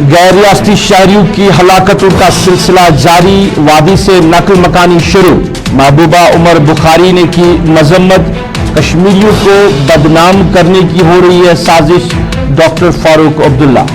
गैर रियासती शहरियों की हलाकतों का सिलसिला जारी, वादी से नकल मकानी शुरू। महबूबा उमर बुखारी ने की मजम्मत, कश्मीरियों को बदनाम करने की हो रही है साजिश। डॉक्टर फारूक अब्दुल्ला।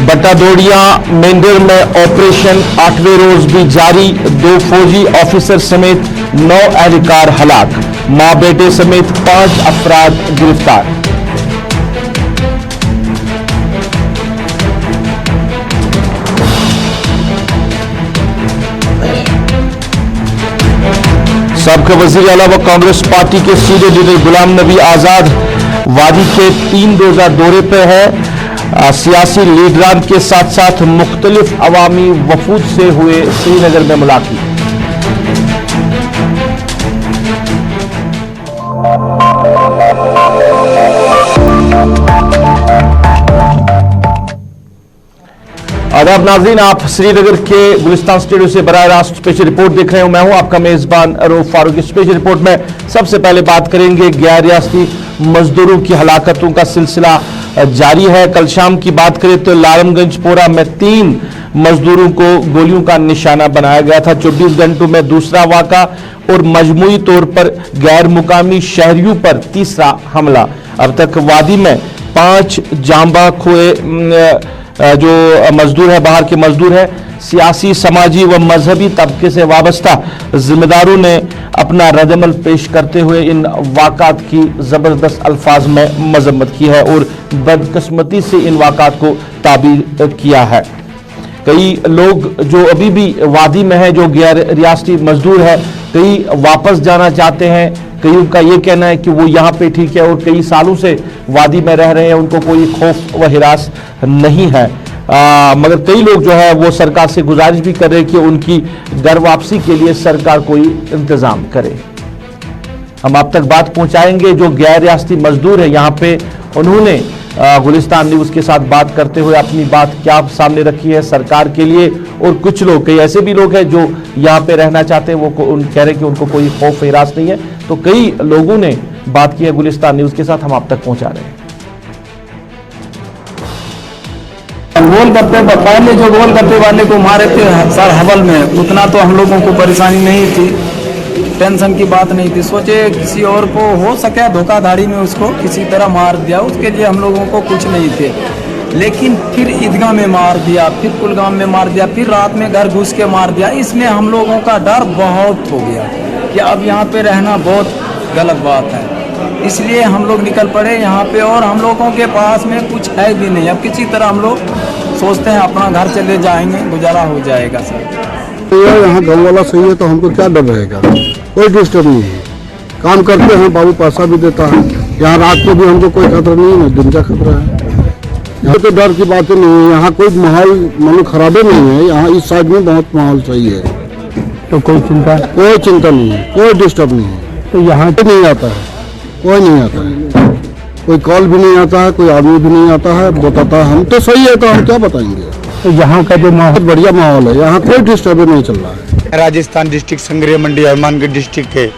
बटादोड़िया मेंढर में ऑपरेशन 8वें रोज भी जारी, 2 फौजी ऑफिसर समेत 9 एहलकार हलाक, मां बेटे समेत 5 अफराद गिरफ्तार। साबिक़ वज़ीर आला व कांग्रेस पार्टी के सीनियर लीडर गुलाम नबी आजाद वादी के 3 रोजा दौरे पर है। सियासी लीडरान के साथ साथ मुख्तलिफ अवामी वफूद से हुए श्रीनगर में मुलाकात। आदाब नाज़रीन, आप श्रीनगर के गुलिस्तान स्टूडियो से बराह रास्त स्पेशल रिपोर्ट देख रहे हो। मैं हूं आपका मेजबान रऊफ फारूक। स्पेशल रिपोर्ट में सबसे पहले बात करेंगे गैर रियासती मजदूरों की हलाकतों का सिलसिला जारी है। कल शाम की बात करें तो लालमगंज पोरा में 3 मजदूरों को गोलियों का निशाना बनाया गया था। 24 घंटों में दूसरा वाक़ा और मजमूई तौर पर गैर मुकामी शहरियों पर तीसरा हमला। अब तक वादी में 5 जांबा खोए जो मजदूर है, बाहर के मजदूर है, सियासी, समाजी व मजहबी तबके से वाबस्ता जिम्मेदारों ने अपना रद्दअमल पेश करते हुए इन वाक़ात की ज़बरदस्त अल्फाज में मजम्मत की है और बदकिस्मती से इन वाक़ात को ताबीर किया है। कई लोग जो अभी भी वादी में है, जो गैर रियासती मजदूर है, कई वापस जाना चाहते हैं। कईयों का ये कहना है कि वो यहाँ पे ठीक है और कई सालों से वादी में रह रहे हैं, उनको कोई खौफ व हिरास नहीं है। मगर कई लोग जो है वो सरकार से गुजारिश भी कर रहे हैं कि उनकी घर वापसी के लिए सरकार कोई इंतजाम करे। हम आप तक बात पहुंचाएंगे जो गैर रियासती मजदूर है यहाँ पे, उन्होंने गुलिस्तान न्यूज़ के साथ बात करते हुए अपनी बात क्या सामने रखी है सरकार के लिए। और कुछ लोग, कई ऐसे भी लोग हैं जो यहाँ पे रहना चाहते हैं, वो कह रहे हैं कि उनको कोई खौफ हिरास नहीं है। तो कई लोगों ने बात की है गुलिस्तान न्यूज़ के साथ, हम आप तक पहुंचा रहे हैं। गोलगप्पे पहले जो गोलगप्पे वाले को मारे थे सर हवल में, उतना तो हम लोगों को परेशानी नहीं थी, टेंशन की बात नहीं थी। सोचे किसी और को हो सके धोखाधड़ी में उसको किसी तरह मार दिया, उसके लिए हम लोगों को कुछ नहीं थे। लेकिन फिर ईदगाह में मार दिया, फिर कुलगाम में मार दिया, फिर रात में घर घुस के मार दिया। इसमें हम लोगों का डर बहुत हो गया कि अब यहाँ पे रहना बहुत गलत बात है। इसलिए हम लोग निकल पड़े यहाँ पे और हम लोगों के पास में कुछ है भी नहीं। अब किसी तरह हम लोग सोचते हैं अपना घर चले जाएंगे, गुजारा हो जाएगा सर। यहाँ गाँव वाला सही है तो हमको क्या डर रहेगा, कोई डिस्टर्ब नहीं है। काम करते हैं, बाबू पैसा भी देता है। यहाँ रात को भी हमको कोई खतरा नहीं है, दिन का खतरा है। यहाँ तो डर की बातें नहीं है। यहाँ कोई माहौल मानो खराबे नहीं है। यहाँ इस साइड में बहुत माहौल सही है, तो कोई चिंता नहीं है, कोई डिस्टर्ब नहीं है। तो यहाँ कोई नहीं आता है, कोई नहीं आता है, कोई कॉल भी नहीं आता है, कोई आदमी भी नहीं आता है, बताता है हम तो सही है, तो हम क्या बताएंगे। तो यहाँ का जो माहौल बढ़िया माहौल है, यहाँ कोई डिस्टर्ब नहीं चल रहा है। राजस्थान डिस्ट्रिक्ट संग्रह मंडी हनुमानगढ़ डिस्ट्रिक्ट है।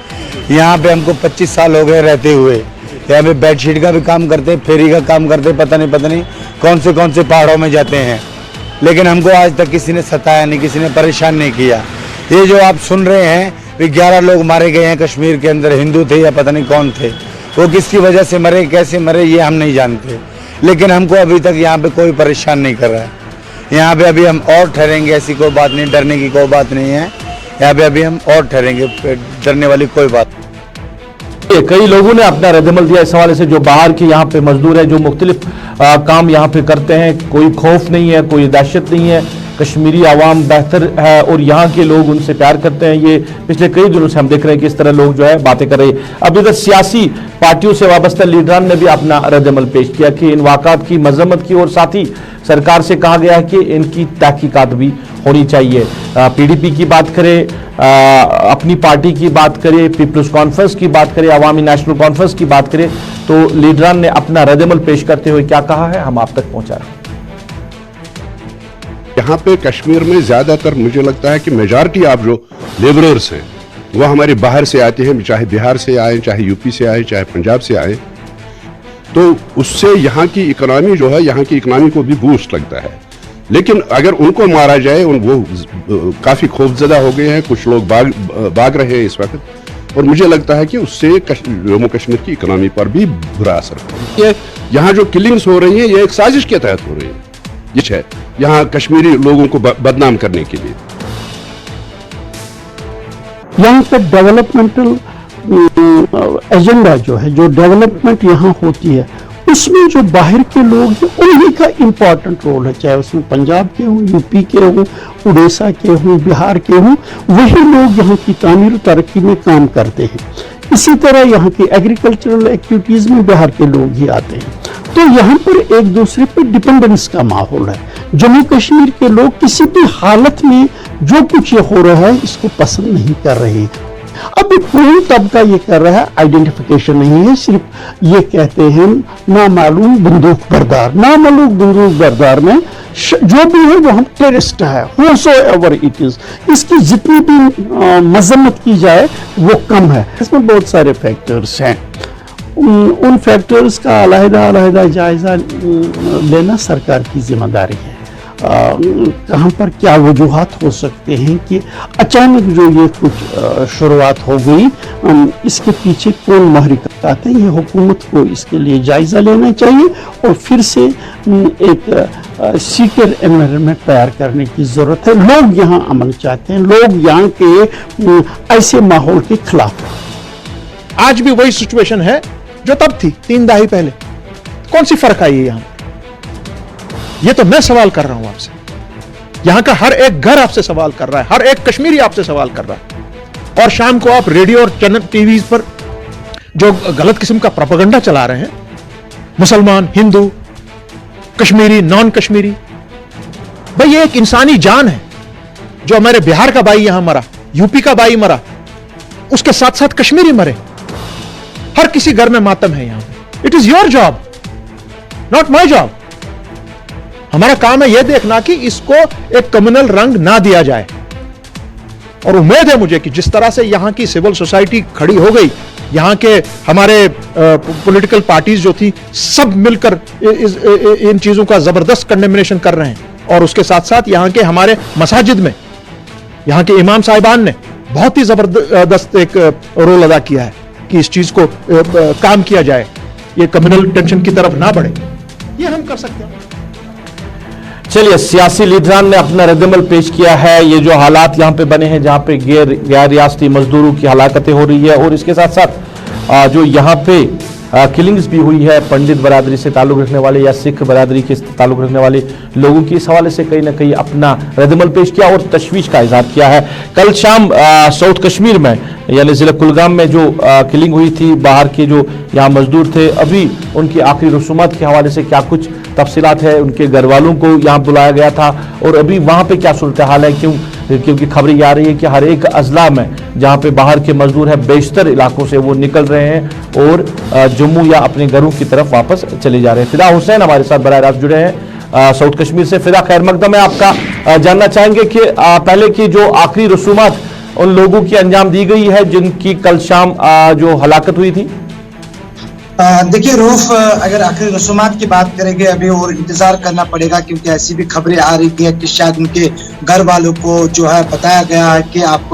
यहाँ पे हमको 25 साल हो गए रहते हुए। यहाँ पे बेडशीट का भी काम करते, फेरी का काम करते, पता नहीं कौन से पहाड़ों में जाते हैं। लेकिन हमको आज तक किसी ने सताया नहीं, किसी ने परेशान नहीं किया। ये जो आप सुन रहे हैं, 11 लोग मारे गए हैं कश्मीर के अंदर, हिंदू थे या पता नहीं कौन थे, वो किसकी वजह से मरे, कैसे मरे, ये हम नहीं जानते। लेकिन हमको अभी तक यहाँ पे कोई परेशान नहीं कर रहा है। यहाँ पे अभी हम और ठहरेंगे, ऐसी कोई बात नहीं, डरने की कोई बात नहीं है। यहाँ पे अभी हम और ठहरेंगे, डरने वाली कोई बात नहीं। कई लोगों ने अपना रद्दअमल दिया इस हवाले से, जो बाहर के यहाँ पे मजदूर है, जो मुख्तलिफ काम यहाँ पे करते हैं, कोई खौफ नहीं है, कोई दहशत नहीं है। कश्मीरी आवाम बेहतर है और यहाँ के लोग उनसे प्यार करते हैं। ये पिछले कई दिनों से हम देख रहे हैं कि इस तरह लोग जो है बातें कर रहे हैं। अब इधर सियासी पार्टियों से वाबस्ता लीडरान ने भी अपना रद्दअमल पेश किया कि इन वाक़ात की मजम्मत की और साथ ही सरकार से कहा गया है कि इनकी तहकीकात भी होनी चाहिए। पीडीपी की बात करें, अपनी पार्टी की बात करें, पीपल्स कॉन्फ्रेंस की बात करें, अवामी नेशनल कॉन्फ्रेंस की बात करें, तो लीडरान ने अपना रद्दअमल पेश करते हुए क्या कहा है, हम आप तक पहुंचा रहे हैं। यहाँ पे कश्मीर में ज्यादातर मुझे लगता है कि मेजॉरिटी आप जो लेबरर्स हैं वो हमारे बाहर से आते हैं, चाहे बिहार से आए, चाहे यूपी से आए, चाहे पंजाब से आए, तो उससे यहाँ की इकोनॉमी जो है, यहाँ की इकोनॉमी को भी बूस्ट लगता है। लेकिन अगर उनको मारा जाए, वो काफ़ी खौफजदा हो गए हैं, कुछ लोग भाग रहे हैं इस वक्त, और मुझे लगता है कि उससे जम्मू कश्मीर की इकोनॉमी पर भी बुरा असर पड़ेगा। ये यहाँ जो किलिंग्स हो रही हैं, ये एक साजिश के तहत हो रही है, ये है यहाँ कश्मीरी लोगों को बदनाम करने के लिए। यहाँ पे डेवलपमेंटल एजेंडा जो है, जो डेवलपमेंट यहाँ होती है, उसमें जो बाहर के लोग हैं उन्हीं का इम्पोर्टेंट रोल है, चाहे उसमें पंजाब के हों, यूपी के हों, उड़ीसा के हों, बिहार के हों, वही लोग यहाँ की तामीर तरक्की में काम करते हैं। इसी तरह यहाँ की एग्रीकल्चरल एक्टिविटीज़ में बिहार के लोग ही आते हैं। तो यहाँ पर एक दूसरे पर डिपेंडेंस का माहौल है। जम्मू कश्मीर के लोग किसी भी हालत में जो कुछ ये हो रहा है इसको पसंद नहीं कर रहे। अब पूर्ण तबका ये कर रहा है, आइडेंटिफिकेशन नहीं है, सिर्फ ये कहते हैं नामालूम बंदूक बरदार। नामालूम बंदूक बरदार में जो भी है वो हम टेररिस्ट है, whosoever it is। इसकी जितनी भी मजम्मत की जाए वो कम है। इसमें बहुत सारे फैक्टर्स हैं, उन फैक्टर्स का अलग-अलग जायजा लेना सरकार की जिम्मेदारी है। कहाँ पर क्या वजूहात हो सकते हैं कि अचानक जो ये कुछ शुरुआत हो गई, इसके पीछे कौन महरिकत आते हैं, ये हुकूमत को इसके लिए जायजा लेना चाहिए और फिर से एक सीकर एनवायरनमेंट तैयार करने की जरूरत है। लोग यहाँ अमन चाहते हैं, लोग यहाँ के ऐसे माहौल के खिलाफ हैं। आज भी वही सिचुएशन है जो तब थी 3 दहाई पहले। कौन सी फर्क आई है यहाँ? ये तो मैं सवाल कर रहा हूं आपसे। यहां का हर एक घर आपसे सवाल कर रहा है, हर एक कश्मीरी आपसे सवाल कर रहा है। और शाम को आप रेडियो और चैनल टीवी पर जो गलत किस्म का प्रोपेगेंडा चला रहे हैं, मुसलमान, हिंदू, कश्मीरी, नॉन कश्मीरी, भाई ये एक इंसानी जान है। जो हमारे बिहार का भाई यहां मरा, यूपी का भाई मरा, उसके साथ साथ कश्मीरी मरे। हर किसी घर में मातम है यहां पे। It is your job, not my job. हमारा काम है यह देखना कि इसको एक कम्युनल रंग ना दिया जाए। और उम्मीद है मुझे कि जिस तरह से यहां की सिविल सोसाइटी खड़ी हो गई, यहां के हमारे पॉलिटिकल पार्टीज जो थी, सब मिलकर इन चीजों का जबरदस्त कंडेमिनेशन कर रहे हैं। और उसके साथ साथ यहां के हमारे मसाजिद में यहां के इमाम साहिबान ने बहुत ही जबरदस्त एक रोल अदा किया है कि इस चीज को काम किया जाए, ये कम्युनल टेंशन की तरफ ना बढ़े। ये हम कर सकते हैं। चलिए, सियासी लीडरान ने अपना रद्दमल पेश किया है। ये जो हालात यहाँ पे बने हैं, जहाँ पे गैर रियासती मजदूरों की हलाकतें हो रही है, और इसके साथ साथ जो यहाँ पे किलिंग्स भी हुई है पंडित बरादरी से ताल्लुक़ रखने वाले या सिख बरादरी के ताल्लुक़ रखने वाले लोगों की, इस हवाले से कहीं ना कहीं अपना रद्दमल पेश किया और तशवीश का इजहार किया है। कल शाम साउथ कश्मीर में यानी ज़िला कुलगाम में जो किलिंग हुई थी, बाहर के जो यहाँ मजदूर थे, अभी उनकी आखिरी रसूमात के हवाले से क्या कुछ तफसीलात है, उनके घर वालों को यहाँ बुलाया गया था और अभी वहाँ पे क्या सूरत हाल है, क्योंकि खबरें आ रही है कि हर एक अजला में जहाँ पे बाहर के मजदूर हैं, बेशतर इलाकों से वो निकल रहे हैं और जम्मू या अपने घरों की तरफ वापस चले जा रहे हैं। फिदा हुसैन हमारे साथ बराह रास्त जुड़े हैं साउथ कश्मीर से। फिदा, खैर मकदम है आपका। जानना चाहेंगे कि पहले की जो आखिरी रसूमात उन लोगों की अंजाम दी गई है जिनकी कल शाम जो हलाकत हुई थी? देखिए रूफ, अगर आखिरी रसूमात की बात करेंगे अभी और इंतजार करना पड़ेगा, क्योंकि ऐसी भी खबरें आ रही थी कि शायद उनके घर वालों को जो है बताया गया है कि आप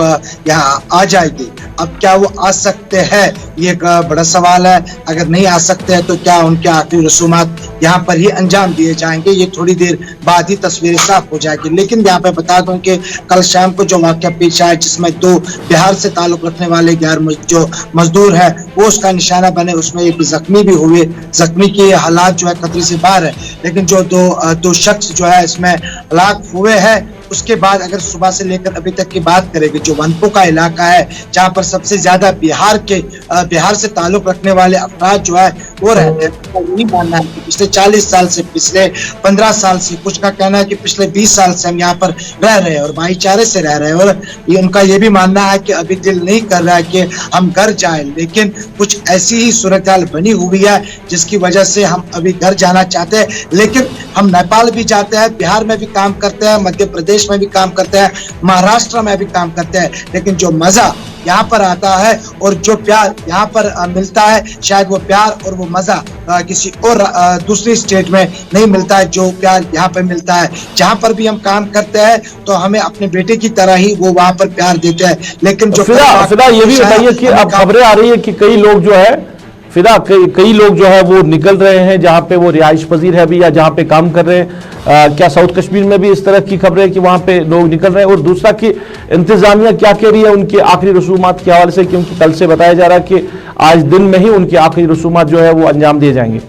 यहाँ आ जाएंगे। अब क्या वो आ सकते हैं, ये एक बड़ा सवाल है। अगर नहीं आ सकते हैं तो क्या उनके आखिरी रसूमात यहाँ पर ही अंजाम दिए जाएंगे, ये थोड़ी देर बाद ही तस्वीरें साफ हो जाएगी। लेकिन यहाँ पे बता दूं कि कल शाम को जो वाक़या पेश आया, जिसमें 2 बिहार से ताल्लुक रखने वाले जो मजदूर है वो उसका निशाना बने, उसमें एक जख्मी भी हुए। जख्मी के हालात जो है खतरे से बाहर है, लेकिन जो दो शख्स जो है इसमें हलाक हुए हैं। उसके बाद अगर सुबह से लेकर अभी तक की बात करेंगे, जो वनपो का इलाका है जहाँ पर सबसे ज्यादा बिहार से ताल्लुक रखने वाले अफराद जो है वो रहते हैं, यही मानना है कि पिछले 40 साल से, पिछले 15 साल से, कुछ का कहना है कि पिछले 20 साल से हम यहाँ पर रह रहे हैं और भाईचारे से रह रहे हैं। और उनका ये भी मानना है कि अभी दिल नहीं कर रहा है कि हम घर जाए, लेकिन कुछ ऐसी ही सूरत हाल बनी हुई है जिसकी वजह से हम अभी घर जाना चाहते हैं। लेकिन हम नेपाल भी जाते हैं, बिहार में भी काम करते हैं, मध्य प्रदेश प्रदेश में भी काम करते हैं, महाराष्ट्र में भी काम करते हैं, लेकिन जो मजा यहाँ पर आता है और जो प्यार यहाँ पर मिलता है, शायद वो प्यार और वो मजा किसी और दूसरी स्टेट में नहीं मिलता है जो प्यार यहाँ पर मिलता है। जहाँ पर भी हम काम करते हैं तो हमें अपने बेटे की तरह ही वो वहाँ पर प्यार देते हैं। लेकिन जो फिदा ये भी बताइए कि अब खबरें आ रही है कि कई लोग जो है फिदा कई लोग जो है वो निकल रहे हैं जहां पे वो रिहाइश पजीर है भी या जहां पे काम कर रहे हैं। क्या साउथ कश्मीर में भी इस तरह की खबरें है कि वहां पे लोग निकल रहे हैं? और दूसरा कि इंतजामिया क्या कह रही है उनके आखिरी रसूमात के हवाले से, क्योंकि कल से बताया जा रहा है कि आज दिन में ही उनके आखिरी रसूमात जो है वो अंजाम दिए जाएंगे।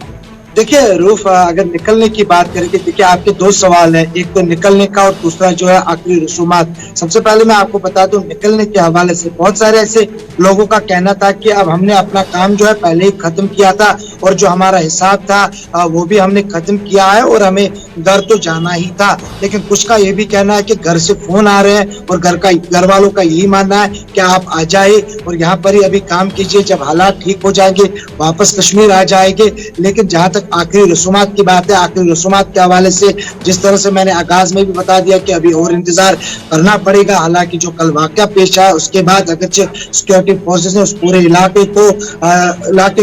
देखिए रूफ, अगर निकलने की बात करेंगे, देखिए आपके दो सवाल है, एक तो निकलने का और दूसरा जो है आखिरी रसूमात। सबसे पहले मैं आपको बता दूं, निकलने के हवाले से बहुत सारे ऐसे लोगों का कहना था कि अब हमने अपना काम जो है पहले ही खत्म किया था और जो हमारा हिसाब था वो भी हमने खत्म किया है और हमें घर तो जाना ही था। लेकिन कुछ का ये भी कहना है कि घर से फोन आ रहे हैं और घर वालों का यही मानना है कि आप आ जाए और यहाँ पर ही अभी काम कीजिए, जब हालात ठीक हो जाएंगे वापस कश्मीर आ जाएंगे। लेकिन जहाँ तक आखिरी रसूमात की बात है, आखिरी रसूमात के हवाले से जिस तरह से मैंने आगाज में भी बता दिया कि अभी और इंतजार करना पड़ेगा। हालांकि जो कल वाकया पेश आया उसके बाद अगरचे सिक्योरिटी फोर्सेस ने उस पूरे इलाके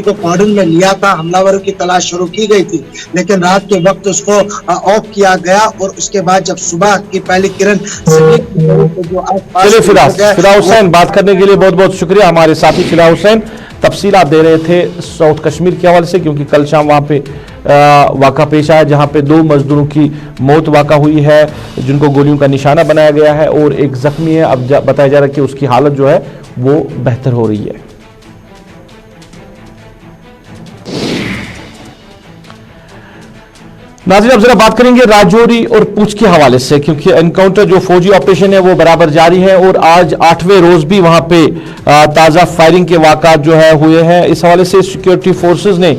को कॉर्डन में लिया था, हमलावरों की तलाश शुरू की गई थी, लेकिन रात के वक्त उसको ऑफ किया गया और उसके बाद जब सुबह की पहली किरण चलिए फिदा हुसैन, बात करने के लिए बहुत बहुत शुक्रिया। हमारे साथी फिदा हुसैन तफसीलात दे रहे थे साउथ कश्मीर के हवाले से, क्योंकि कल शाम वहाँ पे वाक़ा पेश आया जहाँ पे 2 मजदूरों की मौत वाक़ा हुई है जिनको गोलियों का निशाना बनाया गया है और एक जख्मी है। अब बताया जा रहा है कि उसकी हालत जो है वो बेहतर हो रही है। नाज़रीन, अब जरा बात करेंगे राजौरी और पुंछ के हवाले से, क्योंकि एनकाउंटर जो फौजी ऑपरेशन है वो बराबर जारी है और आज 8वें रोज भी वहां पे ताज़ा फायरिंग के वाक़ात जो है हुए हैं। इस हवाले से सिक्योरिटी फोर्सेस ने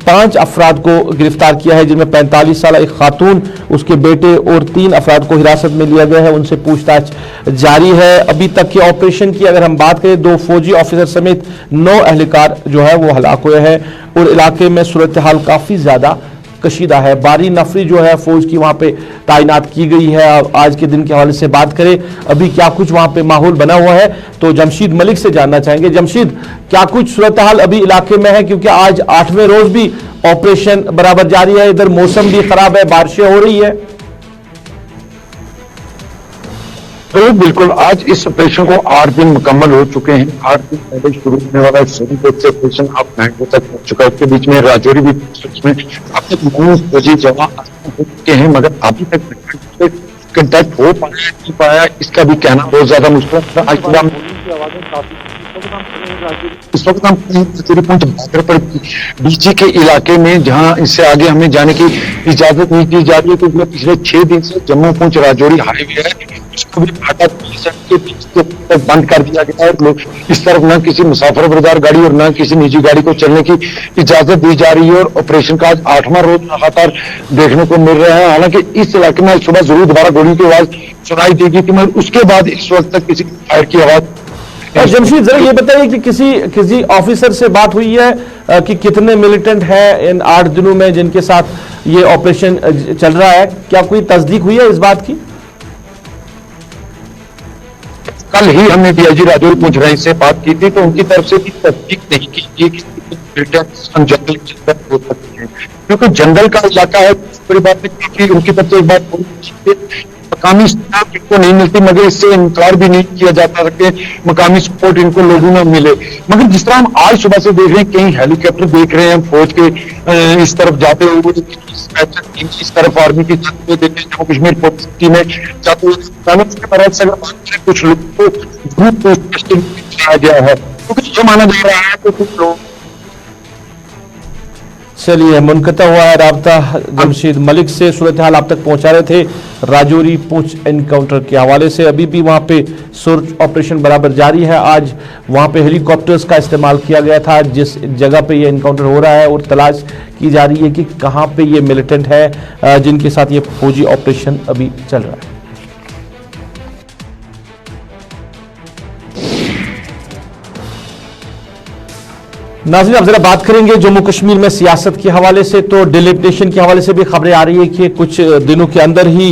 5 अफराद को गिरफ्तार किया है, जिनमें 45 साल एक खातून, उसके बेटे और 3 अफराद को हिरासत में लिया गया है। उनसे पूछताछ जारी है। अभी तक के ऑपरेशन की अगर हम बात करें, 2 फौजी ऑफिसर समेत 9 अहलकार जो है वो हलाक हुए हैं और इलाके में सूरत हाल काफ़ी ज़्यादा कशीदा है। बारी नफरी जो है फौज की वहां पे तायनात की गई है। आज के दिन के हवाले से बात करें, अभी क्या कुछ वहां पे माहौल बना हुआ है, तो जमशीद मलिक से जानना चाहेंगे। जमशीद, क्या कुछ सूरत हाल अभी इलाके में है, क्योंकि आज 8वें रोज भी ऑपरेशन बराबर जारी है, इधर मौसम भी खराब है, बारिशें हो रही है। तो बिल्कुल, आज इस ऑपरेशन को 8 दिन मुकम्मल हो चुके हैं। 8 दिन पहले शुरू होने वाला सोनीपत से ऑपरेशन अब 9 तक पहुंच चुका है। इसके बीच में राजौरी भी में अब तक 9 फौजी जवान हो चुके हैं, मगर अभी तक कंटेक्ट हो पाया नहीं पाया, इसका भी कहना बहुत ज्यादा मुश्किल है। आज सुबह इस वक्त हम बागरपुर डीजी के इलाके में, जहां इससे आगे हमें जाने की इजाजत नहीं दी जा रही है, क्योंकि पिछले 6 दिन से जम्मू पुंछ राजौरी हाईवे है, उसको भी बंद कर दिया गया है। लोग इस तरफ न किसी मुसाफिर बरदार गाड़ी और न किसी निजी गाड़ी को चलने की इजाजत दी जा रही है और ऑपरेशन का आज 8वां रोज लगातार देखने को मिल रहा है। हालांकि इस इलाके में सुबह जरूर दोबारा गोली की आवाज सुनाई देगी थी, मगर उसके बाद इस वक्त तक किसी फायर की आवाज। जमशीद, जरा ये बताइए कि किसी ऑफिसर से बात हुई है कि कितने मिलिटेंट हैं इन 8 दिनों में जिनके साथ ये ऑपरेशन चल रहा है? क्या कोई तस्दीक हुई है इस बात की? कल ही हमने डीआईजी राजौरी पुंछ रईस से बात की थी, तो उनकी तरफ से भी तस्दीक नहीं की कि जंगल के अंदर हो सकते हैं, क्योंकि जंगल का इलाका है। बड़ी बात है कि उनकी तरफ से एक बात मकामी स्टाफ इनको नहीं मिलती, मगर इससे इनकार भी नहीं किया जाता कि मकामी सपोर्ट इनको लोगों में मिले। मगर जिस तरह हम आज सुबह से देख रहे हैं, कई हेलीकॉप्टर देख रहे हैं फौज के इस तरफ जाते हुए, इस तरफ आर्मी के जाते हुए देख रहे हैं, जम्मू कश्मीर पुलिस टीम में जाते हुए, कुछ लोगों को ग्रुप टेस्टिंग किया गया है, क्योंकि जो माना जा रहा है कि कुछ लोग। चलिए, मुनक़ता हुआ है राब्ता जमशीद मलिक से, सूरत हाल आप तक पहुंचा रहे थे राजौरी पुंछ एनकाउंटर के हवाले से। अभी भी वहां पे सर्च ऑपरेशन बराबर जारी है। आज वहां पे हेलीकॉप्टर्स का इस्तेमाल किया गया था जिस जगह पे ये एनकाउंटर हो रहा है, और तलाश की जा रही है कि कहां पे ये मिलिटेंट है जिनके साथ ये फौजी ऑपरेशन अभी चल रहा है। नाज़रीन, अब जरा बात करेंगे जम्मू कश्मीर में सियासत के हवाले से। तो डिलिमिटेशन के हवाले से भी खबरें आ रही है कि कुछ दिनों के अंदर ही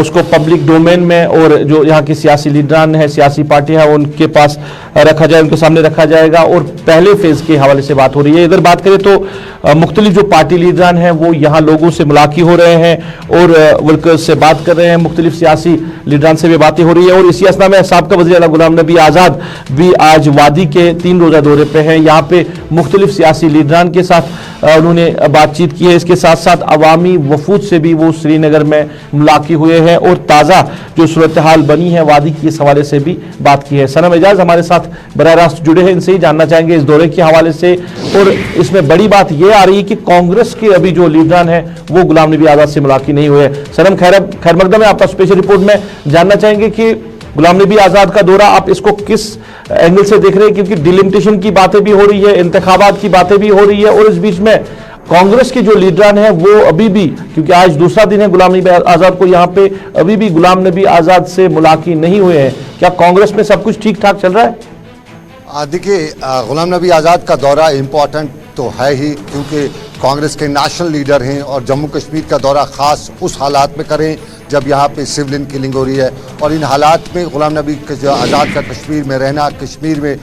उसको पब्लिक डोमेन में और जो यहाँ की सियासी लीडरान है, सियासी पार्टियां हैं, उनके पास रखा जाए, उनके सामने रखा जाएगा। और पहले फेज के हवाले से बात हो रही है। इधर बात करें तो मुख्तलिफ जो पार्टी लीडरान हैं वो यहाँ लोगों से मुलाकी हो रहे हैं और वर्कर्स से बात कर रहे हैं, मुख्तलिफ सियासी लीडरान से भी बातें हो रही है। और इसी असना में साबिक़ा वज़ीर आला गुलाम नबी आज़ाद भी आज वादी के 3 रोज़ा दौरे पे हैं। यहाँ पे मुख्तलिफ सियासी लीडरान के साथ उन्होंने बातचीत की है। इसके साथ साथ अवामी वफूद से भी वो श्रीनगर में मुलाकी हुए हैं और ताज़ा जो सूरत हाल बनी है वादी की, इस हवाले से भी बात की है। सनम एजाज हमारे साथ बराह रास्त जुड़े हैं, इनसे ही जानना चाहेंगे इस दौरे के हवाले से। और इसमें बड़ी बात यह आ रही है कि कांग्रेस के अभी जो लीडरान है वो गुलाम नबी आज़ाद से मुलाकी नहीं हुए। सनम खैर मकदम है, आपका स्पेशल रिपोर्ट में जानना चाहेंगे कि गुलाम नबी आज़ाद का दौरा आप इसको किस एंगल से देख रहे हैं, क्योंकि डिलिमिटेशन की बातें भी हो रही है, इंतखाबात की बातें भी हो रही है और इस बीच में कांग्रेस के जो लीडरान हैं वो अभी भी, क्योंकि आज दूसरा दिन है गुलाम नबी आज़ाद को यहाँ पे, अभी भी गुलाम नबी आज़ाद से मुलाकी नहीं हुए हैं। क्या कांग्रेस में सब कुछ ठीक ठाक चल रहा है? देखिए, गुलाम नबी आज़ाद का दौरा इम्पोर्टेंट तो है ही, क्योंकि कांग्रेस के नेशनल लीडर हैं और जम्मू कश्मीर का दौरा ख़ास उस हालात में करें जब यहाँ पे सिविलियन किलिंग हो रही है। और इन हालात में गुलाम नबी आज़ाद का कश्मीर में रहना, कश्मीर में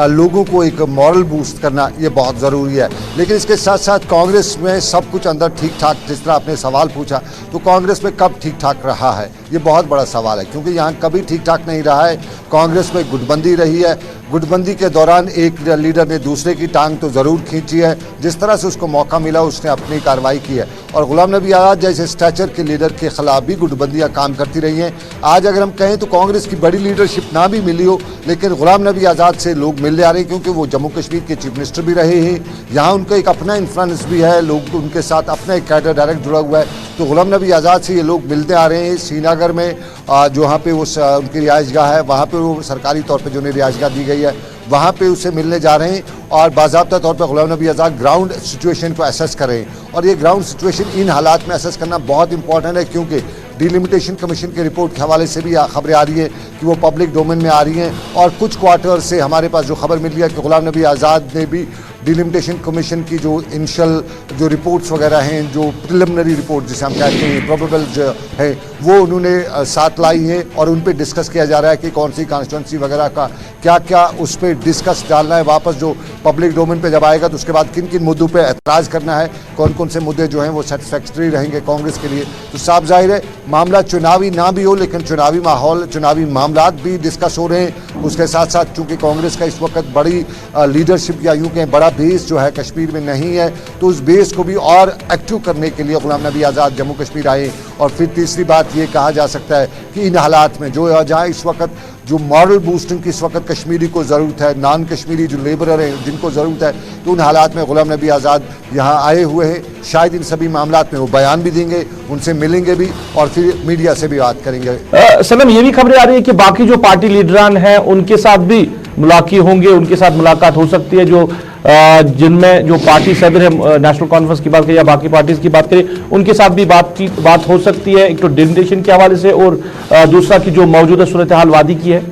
लोगों को एक मॉरल बूस्ट करना, ये बहुत ज़रूरी है। लेकिन इसके साथ साथ कांग्रेस में सब कुछ अंदर ठीक ठाक, जिस तरह आपने सवाल पूछा, तो कांग्रेस में कब ठीक ठाक रहा है, ये बहुत बड़ा सवाल है, क्योंकि यहाँ कभी ठीक ठाक नहीं रहा है। कांग्रेस में गुटबंदी रही है, गुटबंदी के दौरान एक लीडर ने दूसरे की टांग तो ज़रूर खींची है, जिस तरह से उसको मौका मिला उसने अपनी कार्रवाई की है। और गुलाम नबी आज़ाद जैसे स्टैचर के लीडर के खिलाफ भी गुटबंदियाँ काम करती रही हैं। आज अगर हम कहें तो कांग्रेस की बड़ी लीडरशिप ना भी मिली हो, लेकिन गुलाम नबी आज़ाद से लोग मिलने आ रहे हैं, क्योंकि वो जम्मू कश्मीर के चीफ मिनिस्टर भी रहे हैं। यहाँ उनका एक अपना इन्फ्लुएंस भी है, लोग उनके साथ अपना एक कैडर डायरेक्ट जुड़ा हुआ है। तो गुलाम नबी आज़ाद से ये लोग मिलते आ रहे हैं। श्रीनगर में जो वहाँ पे वो उनकी रिहाइशगाह है, वहाँ पे वो सरकारी तौर पे जो उन्हें रिहाइशगाह दी गई है, वहाँ पे उसे मिलने जा रहे हैं और बाज़ाब्ता तौर पे गुलाम नबी आज़ाद ग्राउंड सिचुएशन को असेस कर रहे हैं। और ये ग्राउंड सिचुएशन इन हालात में असेस करना बहुत इंपॉर्टेंट है, क्योंकि डिलिमिटेशन कमीशन के रिपोर्ट के हवाले से भी खबरें आ रही है कि वो पब्लिक डोमेन में आ रही हैं। और कुछ क्वार्टर से हमारे पास जो खबर मिल रही है कि गुलाम नबी आज़ाद ने भी डिलिमिटेशन कमीशन की जो इनिशियल जो रिपोर्ट्स वगैरह हैं, जो प्रिलिमिनरी रिपोर्ट जिसे हम कहते हैं, प्रोबेबल जो है, वो उन्होंने साथ लाई है और उन पे डिस्कस किया जा रहा है कि कौन सी कॉन्स्टिट्यूंसी वगैरह का क्या क्या उस पर डिस्कस डालना है। वापस जो पब्लिक डोमेन पे जब आएगा तो उसके बाद किन किन मुद्दों पे एतराज़ करना है, कौन कौन से मुद्दे जो हैं वो सेटिस्फैक्टरी रहेंगे कांग्रेस के लिए। तो साफ जाहिर है मामला चुनावी ना भी हो, लेकिन चुनावी माहौल, चुनावी मामलात भी डिस्कस हो रहे हैं। उसके साथ साथ चूँकि कांग्रेस का इस वक्त बड़ी लीडरशिप या यूँ कहें बड़ा बेस जो है कश्मीर में नहीं है, तो उस बेस को भी और एक्टिव करने के लिए गुलाम नबी आज़ाद जम्मू कश्मीर आए। और फिर तीसरी बात ये कहा जा सकता है कि इन हालात में जो जहाँ इस वक्त जो मॉरल बूस्टिंग की इस वक्त कश्मीरी को ज़रूरत है, नॉन कश्मीरी जो लेबरर हैं जिनको ज़रूरत है, तो उन हालात में गुलाम नबी आज़ाद यहाँ आए हुए हैं। शायद इन सभी मामलात में वो बयान भी देंगे, उनसे मिलेंगे भी और फिर मीडिया से भी बात करेंगे। सनम, ये भी खबरें आ रही है कि बाकी जो पार्टी लीडरान हैं उनके साथ भी मुलाकी होंगे, उनके साथ मुलाकात हो सकती है, जो जिनमें जो पार्टी सदर है, नेशनल कॉन्फ्रेंस की बात करें या बाकी पार्टीज की बात करें, उनके साथ भी बात हो सकती है। एक तो डिलिमिटेशन के हवाले से और दूसरा की जो मौजूदा सूरत हाल वादी की है।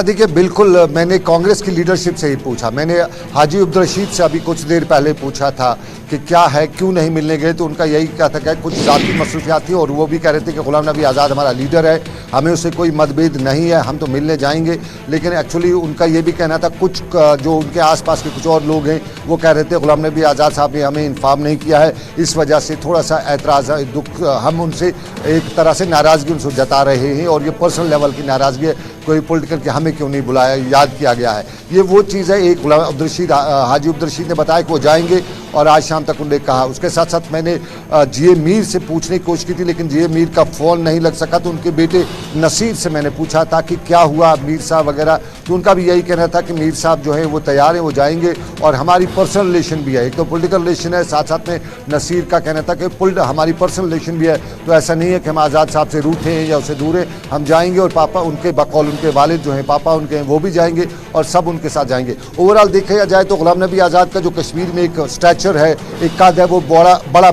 देखिए, बिल्कुल मैंने कांग्रेस की लीडरशिप से ही पूछा। मैंने हाजी अब्दुल रशीद से अभी कुछ देर पहले पूछा था कि क्या है, क्यों नहीं मिलने गए, तो उनका यही कहता था कि कुछ ज़ाती मसरूफियात थी और वो भी कह रहे थे कि गुलाम नबी आज़ाद हमारा लीडर है, हमें उससे कोई मतभेद नहीं है, हम तो मिलने जाएंगे। लेकिन एक्चुअली उनका ये भी कहना था, कुछ जो उनके आसपास के कुछ और लोग हैं वो कह रहे थे गुलाम नबी आज़ाद साहब ने हमें इन्फॉर्म नहीं किया है, इस वजह से थोड़ा सा एतराज़, दुख, हम उनसे एक तरह से नाराज़गी उनसे जता रहे हैं और ये पर्सनल लेवल की नाराज़गी है, कोई पॉलिटिकल कि हमें क्यों नहीं बुलाया, याद किया गया है। ये वो चीज़ है। एक गुलाम अब्दुल रशीद, हाजी अब्दुल रशीद ने बताया कि वो जाएंगे और आज शाम तक उन्होंने कहा। उसके साथ साथ मैंने जीए मीर से पूछने की कोशिश की थी, लेकिन जीए मीर का फ़ोन नहीं लग सका, तो उनके बेटे नसीर से मैंने पूछा था कि क्या हुआ मीर साहब वगैरह, तो उनका भी यही कहना था कि मीर साहब जो है वो तैयार हैं, वो जाएंगे और हमारी पर्सनल रिलेशन भी है। एक तो पॉलिटिकल रिलेशन है, साथ साथ में नसीर का कहना था कि हमारी पर्सनल रिलेशन भी है, तो ऐसा नहीं है कि हम आज़ाद साहब से रूठे हैं या उससे दूर हैं, हम जाएंगे और पापा उनके बकौल उनके वालिद जो हैं पापा उनके हैं वो भी जाएंगे और सब उनके साथ जाएंगे। ओवरऑल देखा जाए तो गुलाम नबी आज़ाद का जो कश्मीर में एक स्टैचर स्ट्रक्चर है, एक कद है, वो बड़ा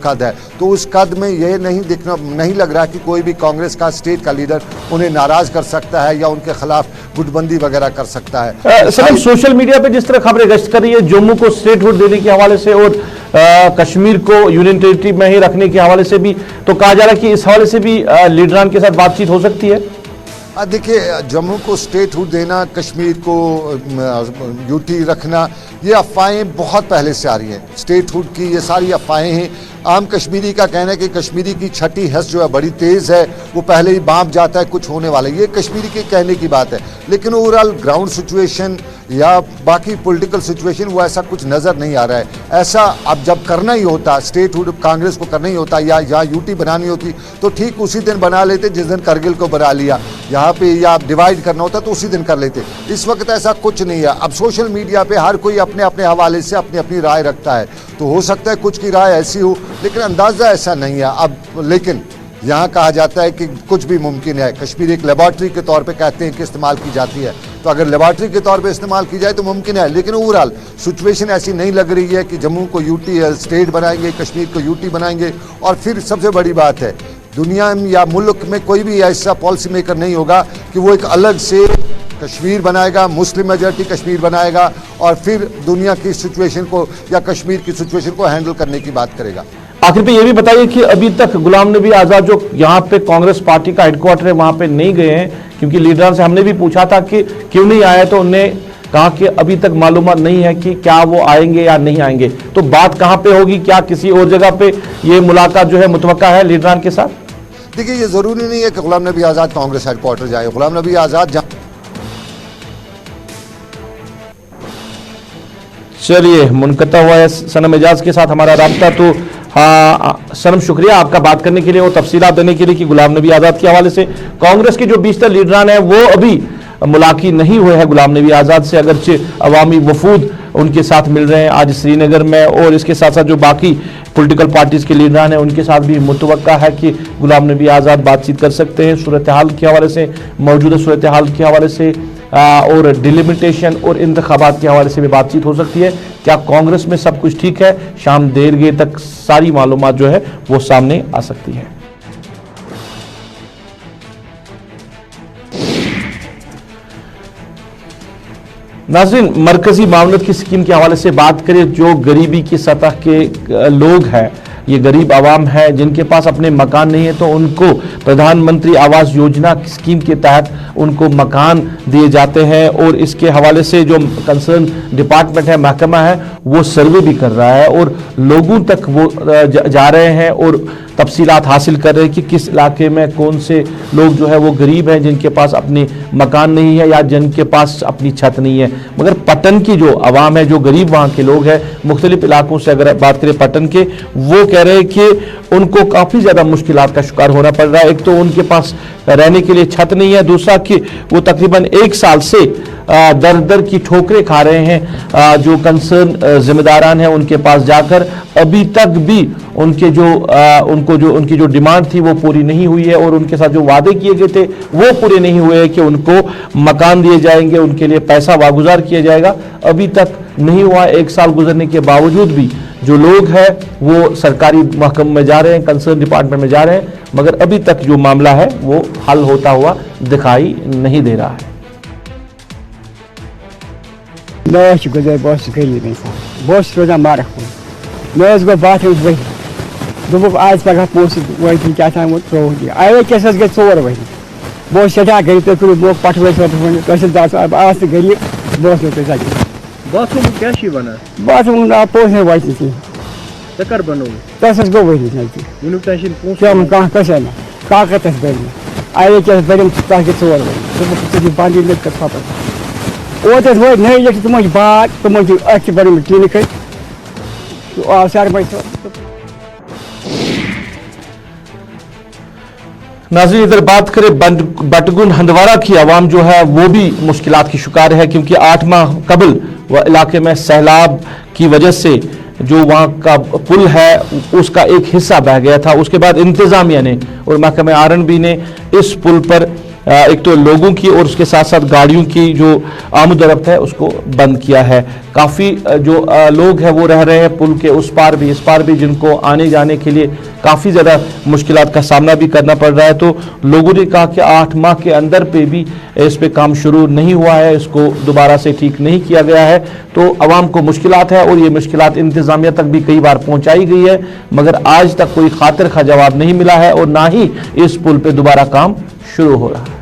कद है। तो उस कद में ये नहीं लग रहा कि कोई भी कांग्रेस का स्टेट का लीडर उन्हें नाराज कर सकता है या उनके खिलाफ गुटबंदी वगैरह कर सकता है। सर, सोशल मीडिया पे जिस तरह खबरें गश्त कर रही है जम्मू को स्टेटहुड देने के हवाले से और कश्मीर को यूनियन टेरिटरी में ही रखने के हवाले से भी, तो कहा जा रहा है कि इस हवाले से भी लीडरान के साथ बातचीत हो सकती है। देखिए, जम्मू को स्टेटहुड देना, कश्मीर को यूटी रखना, ये अफवाहें बहुत पहले से आ रही हैं। स्टेटहुड की ये सारी अफवाहें हैं। आम कश्मीरी का कहना है कि कश्मीरी की छठी हंस जो है बड़ी तेज़ है, वो पहले ही बांप जाता है कुछ होने वाला है। ये कश्मीरी के कहने की बात है, लेकिन ओवरऑल ग्राउंड सिचुएशन या बाकी पॉलिटिकल सिचुएशन वो ऐसा कुछ नज़र नहीं आ रहा है। ऐसा अब जब करना ही होता, स्टेटहुड कांग्रेस को करना ही होता या यूटी बनानी होती तो ठीक उसी दिन बना लेते जिस दिन करगिल को बना लिया। यहाँ पे या डिवाइड करना होता तो उसी दिन कर लेते। इस वक्त ऐसा कुछ नहीं है। अब सोशल मीडिया पे हर कोई अपने अपने हवाले से अपनी अपनी राय रखता है, तो हो सकता है कुछ की राय ऐसी हो, लेकिन अंदाज़ा ऐसा नहीं है अब। लेकिन यहाँ कहा जाता है कि कुछ भी मुमकिन है। कश्मीर एक लेबॉर्ट्री के तौर पे कहते हैं कि इस्तेमाल की जाती है, तो अगर लेबॉर्ट्री के तौर पे इस्तेमाल की जाए तो मुमकिन है। लेकिन ओवरऑल सिचुएशन ऐसी नहीं लग रही है कि जम्मू को यूटी स्टेट बनाएंगे, कश्मीर को यूटी बनाएंगे। और फिर सबसे बड़ी बात है, दुनिया में या मुल्क में कोई भी ऐसा पॉलिसी मेकर नहीं होगा कि वो एक अलग से कश्मीर बनाएगा, मुस्लिम मेजॉरिटी कश्मीर बनाएगा और फिर दुनिया की सिचुएशन को या कश्मीर की सिचुएशन को हैंडल करने की बात करेगा। आखिर पे ये भी बताइए कि अभी तक गुलाम नबी आज़ाद जो यहाँ पे कांग्रेस पार्टी का हेडक्वार्टर है वहां पे नहीं गए हैं, क्योंकि लीडर से हमने भी पूछा था कि क्यों नहीं आए, तो उन्होंने कहा कि अभी तक मालूमात नहीं है कि क्या वो आएंगे या नहीं आएंगे। तो बात कहाँ पे होगी, क्या किसी और जगह पे ये मुलाकात जो है मुतवक्का है लीडरान के साथ? देखिए, ये जरूरी नहीं है कि गुलाम नबी आज़ाद कांग्रेस हेडक्वार्टर जाए। गुलाम नबी आज़ाद चलिए, मुनक़ता हुआ है सनम एजाज के साथ हमारा राब्ता। तो हाँ सनम, शुक्रिया आपका बात करने के लिए और तफसीलात देने के लिए कि गुलाम नबी आज़ाद के हवाले से कांग्रेस के जो 20 लीडरान हैं वो अभी मुलाकी नहीं हुए हैं गुलाम नबी आज़ाद से, अगरचे अवामी वफूद उनके साथ मिल रहे हैं आज श्रीनगर में। और इसके साथ साथ जो बाकी पॉलिटिकल पार्टीज़ के लीडरान हैं उनके साथ भी मुतवक्का है कि गुलाम नबी आज़ाद बातचीत कर सकते हैं सूरत हाल के हवाले से, मौजूदा सूरत हाल के हवाले से और डिलिमिटेशन और इंतखाबात के हवाले से भी बातचीत हो सकती है। क्या कांग्रेस में सब कुछ ठीक है? शाम देर गे तक सारी मालूमात जो है वो सामने आ सकती है। नाज़रीन, मरकजी मामलत की स्कीम के हवाले से बात करें, जो गरीबी की सतह के लोग हैं, ये गरीब आवाम है जिनके पास अपने मकान नहीं है, तो उनको प्रधानमंत्री आवास योजना स्कीम के तहत उनको मकान दिए जाते हैं। और इसके हवाले से जो कंसर्न डिपार्टमेंट है, महकमा है, वो सर्वे भी कर रहा है और लोगों तक वो जा रहे हैं और तफसीलात हासिल कर रहे हैं कि किस इलाके में कौन से लोग जो है वो गरीब हैं जिनके पास अपने मकान नहीं है या जिनके पास अपनी छत नहीं है। मगर पटन की जो आवाम है, जो गरीब वहाँ के लोग हैं, मुख्तलिफ इलाकों से अगर बात करें पटन के, वो कह रहे हैं कि उनको काफ़ी ज़्यादा मुश्किलात का शिकार होना पड़ रहा है। एक तो उनके पास रहने के लिए छत नहीं है, दूसरा कि वो तकरीबन 1 साल से दर दर की ठोकरें खा रहे हैं। जो कंसर्न जिम्मेदारान हैं उनके पास जाकर अभी तक भी उनकी जो डिमांड थी वो पूरी नहीं हुई है और उनके साथ जो वादे किए गए थे वो पूरे नहीं हुए हैं कि उनको मकान दिए जाएंगे, उनके लिए पैसा वागुजार किया जाएगा, अभी तक नहीं हुआ। 1 साल गुजरने के बावजूद भी जो लोग हैं वो सरकारी महकमे में जा रहे हैं, कंसर्न डिपार्टमेंट में जा रहे हैं, मगर अभी तक जो मामला है वो हल होता हुआ दिखाई नहीं दे रहा है। बहुत गुजर, बहुत गरीब इंसान, बहुत रोजा मारक हूँ मैं उसको बात वही दोपहर आज पगह पोस वही क्या था वो त्रो दिया आए कैसे गए 4 वही बहुत सजा गरीब तो वो पटवे तहसीलदार अब आज गरीब बहुत लोग बाथरूम क्या शी बना बाथरूम ना पोसने वही थी तकर बनो तहसील गो वही नहीं यूनिट तहसील पूछ क्या हम कहाँ कैसे ना कहाँ का तहसील में आए कैसे बड़े ताकि 4 वही तो बांधी लेकर पापा वो तो वो नहीं ये तुम्हारी बात तुम्हारी अच्छी बड़ी मिट्टी निकल तो सारे पैसे। नाज़रीन, इधर बात करें बटगुन हंदवाड़ा की आवाम जो है वो भी मुश्किलात की शिकार है, क्योंकि 8 माह कबल वह इलाके में सैलाब की वजह से जो वहाँ का पुल है उसका एक हिस्सा बह गया था। उसके बाद इंतजामिया ने और महकमे आर&बी ने इस पुल पर एक तो लोगों की और उसके साथ साथ गाड़ियों की जो आमदरफ्त है उसको बंद किया है। काफ़ी जो लोग हैं वो रह रहे हैं पुल के उस पार भी इस पार भी, जिनको आने जाने के लिए काफ़ी ज़्यादा मुश्किलात का सामना भी करना पड़ रहा है। तो लोगों ने कहा कि 8 माह के अंदर पे भी इस पे काम शुरू नहीं हुआ है, इसको दोबारा से ठीक नहीं किया गया है, तो अवाम को मुश्किलात है और ये मुश्किलात इंतज़ामिया तक भी कई बार पहुँचाई गई है, मगर आज तक कोई खातिर खा जवाब नहीं मिला है और ना ही इस पुल पे दोबारा काम शुरू हो रहा है।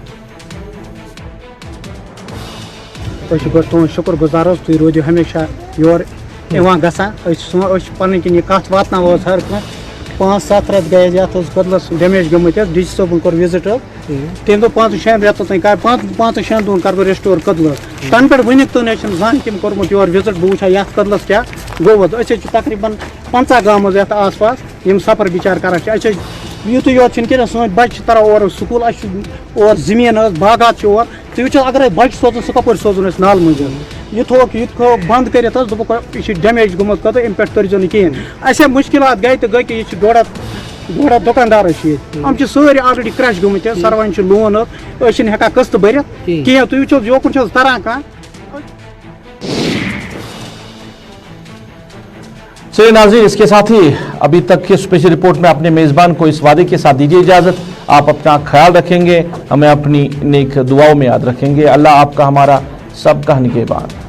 तुम शुक्र गुजार तुम रोजो हमेशा योर गन किन कत वात हर 5-7 रत गए ये कदलस डैमेज गमत D C Soban core visit तम दो 5-6 रतों तक 5-6 दोन कर रेस्टोर कदलस तन पे वन तो जान तम कोर्मुत योर विजिट बह वुचा ये कदलस क्या गो तकरीबन 50 गाँव आस पास यम सफर बिचार कर यूत योत कह सन बच्चे तरह और स्कूल और जमीन बागात और तुम वो अगर बच्चे सोजन सह कप सोजन नाल मज ये थोक बंद कर डैमेज गोमुत कद अम पे तरजो नी कहें मुश्किल गई तो गई कि यह डोड़ा दुकानदार हम सारे ऑलरेडी क्रैश गमत सरवन लोन हेका कस्त भर कहें तुम वो योकुन तरान कह। चलिए नाज़रीन, इसके साथ ही अभी तक की स्पेशल रिपोर्ट में अपने मेज़बान को इस वादे के साथ दीजिए इजाज़त। आप अपना ख्याल रखेंगे, हमें अपनी नेक दुआओं में याद रखेंगे। अल्लाह आपका हमारा सबका निगहबान।